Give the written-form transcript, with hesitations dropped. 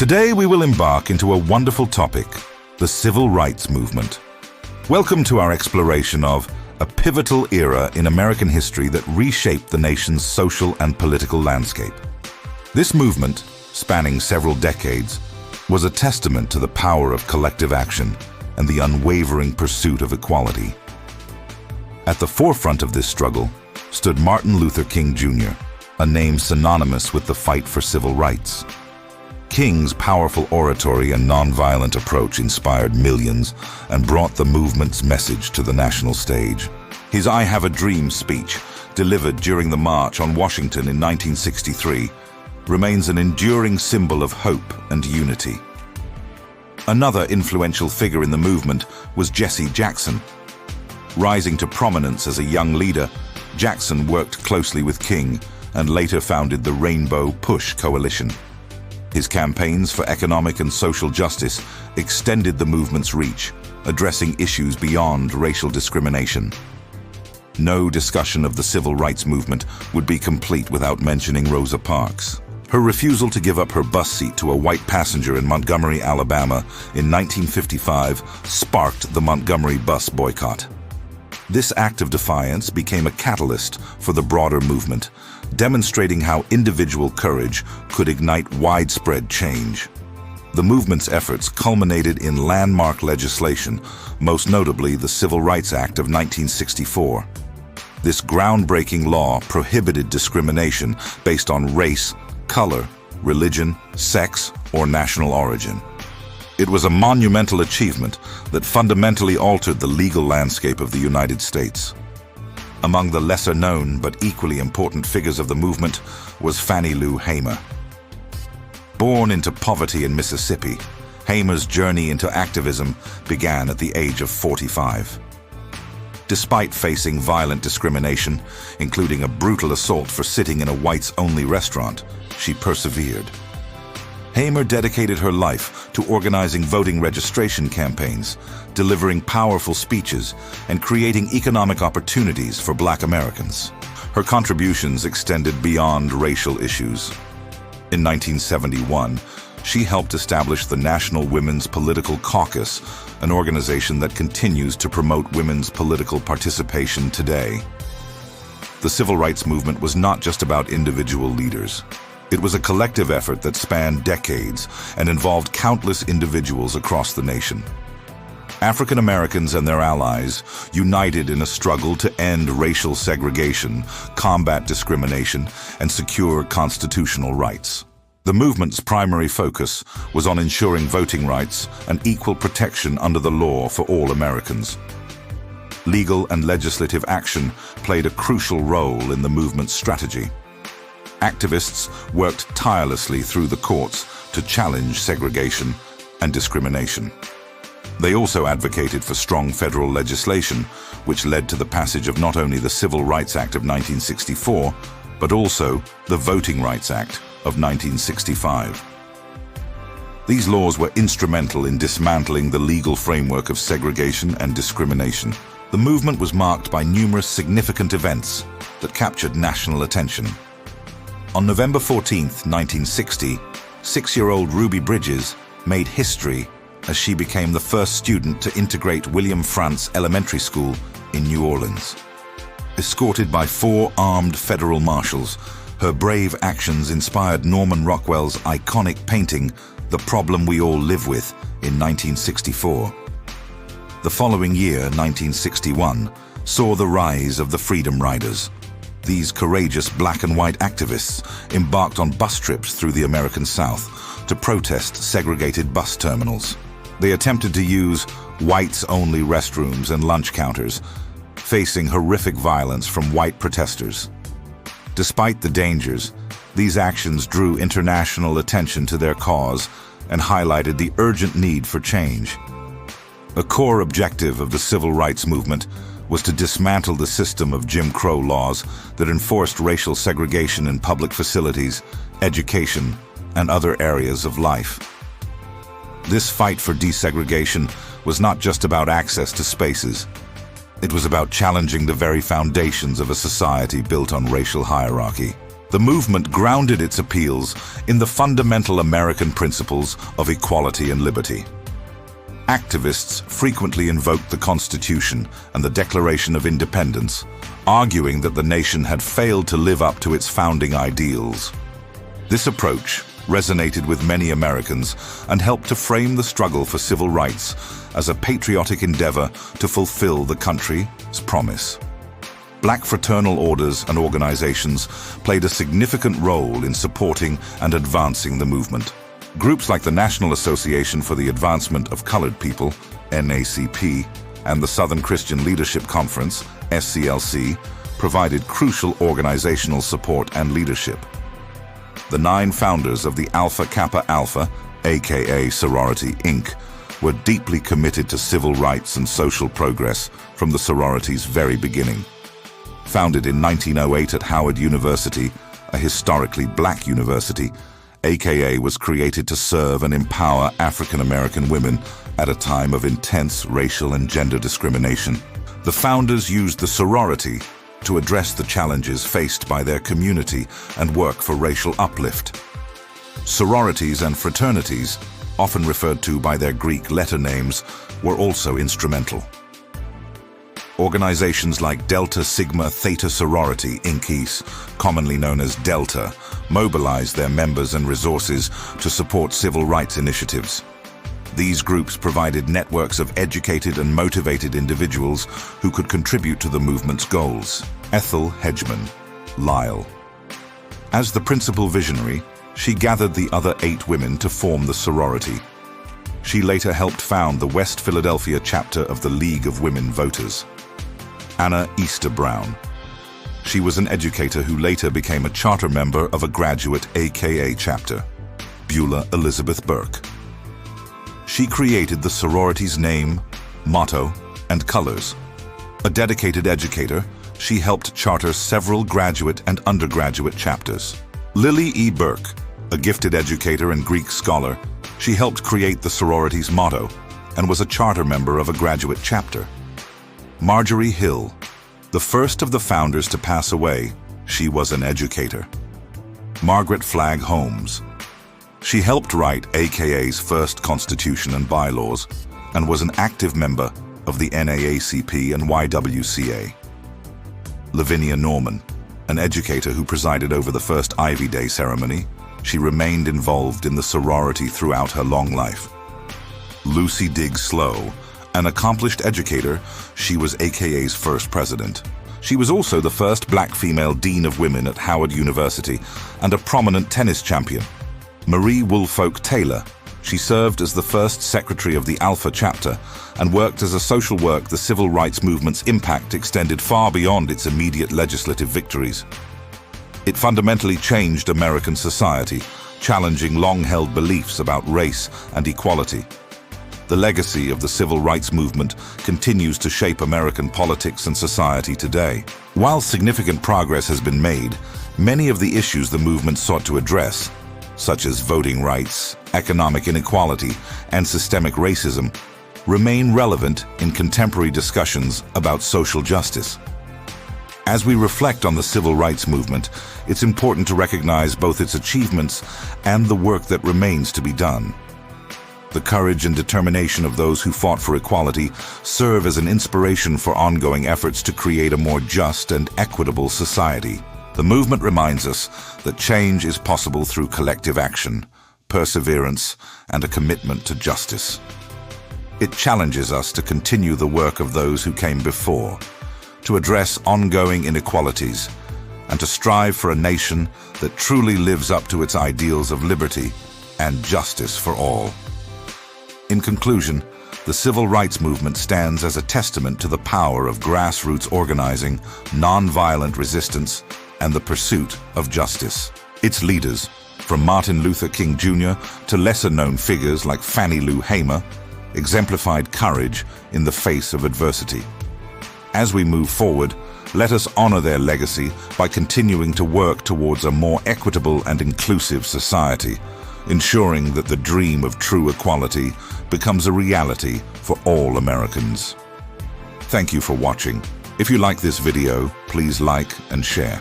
Today we will embark into a wonderful topic, the Civil Rights Movement. Welcome to our exploration of a pivotal era in American history that reshaped the nation's social and political landscape. This movement, spanning several decades, was a testament to the power of collective action and the unwavering pursuit of equality. At the forefront of this struggle stood Martin Luther King Jr., a name synonymous with the fight for civil rights. King's powerful oratory and nonviolent approach inspired millions and brought the movement's message to the national stage. His "I Have a Dream" speech, delivered during the March on Washington in 1963, remains an enduring symbol of hope and unity. Another influential figure in the movement was Jesse Jackson. Rising to prominence as a young leader, Jackson worked closely with King and later founded the Rainbow Push Coalition. His campaigns for economic and social justice extended the movement's reach, addressing issues beyond racial discrimination. No discussion of the civil rights movement would be complete without mentioning Rosa Parks. Her refusal to give up her bus seat to a white passenger in Montgomery, Alabama in 1955 sparked the Montgomery bus boycott. This act of defiance became a catalyst for the broader movement, demonstrating how individual courage could ignite widespread change. The movement's efforts culminated in landmark legislation, most notably the Civil Rights Act of 1964. This groundbreaking law prohibited discrimination based on race, color, religion, sex, or national origin. It was a monumental achievement that fundamentally altered the legal landscape of the United States. Among the lesser-known but equally important figures of the movement was Fannie Lou Hamer. Born into poverty in Mississippi, Hamer's journey into activism began at the age of 45. Despite facing violent discrimination, including a brutal assault for sitting in a whites-only restaurant, she persevered. Hamer dedicated her life to organizing voting registration campaigns, delivering powerful speeches, and creating economic opportunities for Black Americans. Her contributions extended beyond racial issues. In 1971, she helped establish the National Women's Political Caucus, an organization that continues to promote women's political participation today. The civil rights movement was not just about individual leaders. It was a collective effort that spanned decades and involved countless individuals across the nation. African Americans and their allies united in a struggle to end racial segregation, combat discrimination, and secure constitutional rights. The movement's primary focus was on ensuring voting rights and equal protection under the law for all Americans. Legal and legislative action played a crucial role in the movement's strategy. Activists worked tirelessly through the courts to challenge segregation and discrimination. They also advocated for strong federal legislation, which led to the passage of not only the Civil Rights Act of 1964, but also the Voting Rights Act of 1965. These laws were instrumental in dismantling the legal framework of segregation and discrimination. The movement was marked by numerous significant events that captured national attention. On November 14, 1960, 6-year-old Ruby Bridges made history as she became the first student to integrate William Frantz Elementary School in New Orleans. Escorted by 4 armed federal marshals, her brave actions inspired Norman Rockwell's iconic painting, The Problem We All Live With, in 1964. The following year, 1961, saw the rise of the Freedom Riders. These courageous black and white activists embarked on bus trips through the American South to protest segregated bus terminals. They attempted to use whites-only restrooms and lunch counters, facing horrific violence from white protesters. Despite the dangers, these actions drew international attention to their cause and highlighted the urgent need for change. A core objective of the civil rights movement was to dismantle the system of Jim Crow laws that enforced racial segregation in public facilities, education, and other areas of life. This fight for desegregation was not just about access to spaces. It was about challenging the very foundations of a society built on racial hierarchy. The movement grounded its appeals in the fundamental American principles of equality and liberty. Activists frequently invoked the Constitution and the Declaration of Independence, arguing that the nation had failed to live up to its founding ideals. This approach resonated with many Americans and helped to frame the struggle for civil rights as a patriotic endeavor to fulfill the country's promise. Black fraternal orders and organizations played a significant role in supporting and advancing the movement. Groups like the National Association for the Advancement of Colored People, NAACP, and the Southern Christian Leadership Conference, SCLC, provided crucial organizational support and leadership. The 9 founders of the Alpha Kappa Alpha, aka Sorority, Inc., were deeply committed to civil rights and social progress from the sorority's very beginning. Founded in 1908 at Howard University, a historically black university, AKA was created to serve and empower African American women at a time of intense racial and gender discrimination. The founders used the sorority to address the challenges faced by their community and work for racial uplift. Sororities and fraternities, often referred to by their Greek letter names, were also instrumental. Organizations like Delta Sigma Theta Sorority, Inc., commonly known as Delta, mobilized their members and resources to support civil rights initiatives. These groups provided networks of educated and motivated individuals who could contribute to the movement's goals. Ethel Hedgeman Lyle. As the principal visionary, she gathered the other 8 women to form the sorority. She later helped found the West Philadelphia chapter of the League of Women Voters. Anna Easter Brown. She was an educator who later became a charter member of a graduate AKA chapter, Beulah Elizabeth Burke. She created the sorority's name, motto, and colors. A dedicated educator, she helped charter several graduate and undergraduate chapters. Lillie E. Burke, a gifted educator and Greek scholar, she helped create the sorority's motto and was a charter member of a graduate chapter. Marjorie Hill, the first of the founders to pass away, she was an educator. Margaret Flagg Holmes. She helped write AKA's first constitution and bylaws and was an active member of the NAACP and YWCA. Lavinia Norman, an educator who presided over the first Ivy Day ceremony, she remained involved in the sorority throughout her long life. Lucy Diggs Slowe, an accomplished educator, she was AKA's first president. She was also the first black female dean of women at Howard University and a prominent tennis champion. Marie Woolfolk Taylor, she served as the first secretary of the Alpha chapter and worked as a social worker. The civil rights movement's impact extended far beyond its immediate legislative victories. It fundamentally changed American society, challenging long-held beliefs about race and equality. The legacy of the civil rights movement continues to shape American politics and society today. While significant progress has been made, many of the issues the movement sought to address, such as voting rights, economic inequality, and systemic racism, remain relevant in contemporary discussions about social justice. As we reflect on the civil rights movement, it's important to recognize both its achievements and the work that remains to be done. The courage and determination of those who fought for equality serve as an inspiration for ongoing efforts to create a more just and equitable society. The movement reminds us that change is possible through collective action, perseverance, and a commitment to justice. It challenges us to continue the work of those who came before, to address ongoing inequalities, and to strive for a nation that truly lives up to its ideals of liberty and justice for all. In conclusion, the civil rights movement stands as a testament to the power of grassroots organizing, nonviolent resistance, and the pursuit of justice. Its leaders, from Martin Luther King Jr. to lesser-known figures like Fannie Lou Hamer, exemplified courage in the face of adversity. As we move forward, let us honor their legacy by continuing to work towards a more equitable and inclusive society, ensuring that the dream of true equality becomes a reality for all Americans. Thank you for watching. If you like this video, please like and share.